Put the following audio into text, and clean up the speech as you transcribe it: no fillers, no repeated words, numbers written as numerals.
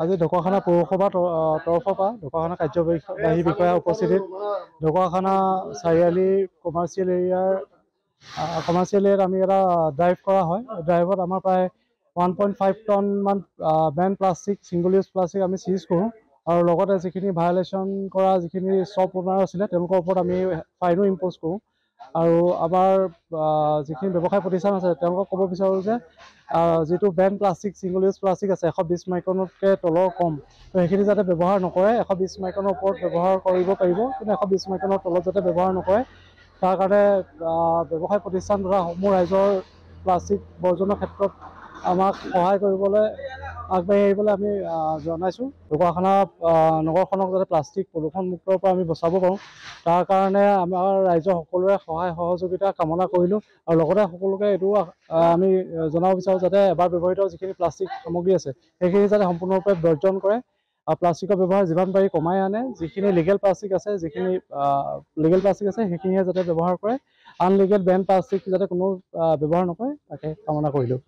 আজি ঢকুৱাখানা পৌৰসভাৰ তৰফৰ পৰা ঢকুৱাখানা কাৰ্যবাহী বিষয়া উপস্থিতিত ঢকুৱাখানা চাৰিআলি কমাৰ্চিয়েল এৰিয়াত আমি এটা ড্ৰাইভ কৰা হয়। ড্ৰাইভত আমাৰ প্ৰায় 1.5 টন মান Ben plastic, single use plastic আমি চিজ কৰোঁ আৰু লগতে যিখিনি ভায়লেশ্যন কৰা যিখিনি শ্বপ অ'নাৰ আছিলে তেওঁলোকৰ ওপৰত আমি ফাইনো ইম্প'জ কৰোঁ। আৰু আমাৰ যিখিনি ব্যৱসায় প্ৰতিষ্ঠান আছে তেওঁলোকক ক'ব বিচাৰোঁ যে যিটো Ben plastic, single use plastic আছে 120 মাইক্ৰনতকৈ তলৰ কম, তো সেইখিনি যাতে ব্যৱহাৰ নকৰে। 120 মাইক্ৰনৰ ওপৰত ব্যৱহাৰ কৰিব পাৰিব, কিন্তু 120 মাইক্ৰনৰ তলত যাতে ব্যৱহাৰ নকৰে তাৰ কাৰণে ব্যৱসায় প্ৰতিষ্ঠান তথা সমূহ ৰাইজৰ প্লাষ্টিক বৰ্জনৰ ক্ষেত্ৰত আমাক সহায় কৰিবলৈ আগবাঢ়ি আহিবলৈ আমি জনাইছোঁ। ঢকুৱাখানা নগৰখনক যাতে প্লাষ্টিক প্ৰদূষণমুক্তৰ পৰা আমি বচাব পাৰোঁ তাৰ কাৰণে আমাৰ ৰাইজৰ সকলোৰে সহায় সহযোগিতা কামনা কৰিলোঁ। আৰু লগতে সকলোকে এইটো আমি জনাব বিচাৰোঁ যাতে এবাৰ ব্যৱহৃত যিখিনি প্লাষ্টিক সামগ্ৰী আছে সেইখিনি যাতে সম্পূৰ্ণৰূপে বৰ্জন কৰে। প্লাষ্টিকৰ ব্যৱহাৰ যিমান পাৰি কমাই আনে। যিখিনি লিগেল প্লাষ্টিক আছে সেইখিনিহে যাতে ব্যৱহাৰ কৰে। আনলিগেল বেন প্লাষ্টিক যাতে কোনো ব্যৱহাৰ নকৰে তাকে কামনা কৰিলোঁ।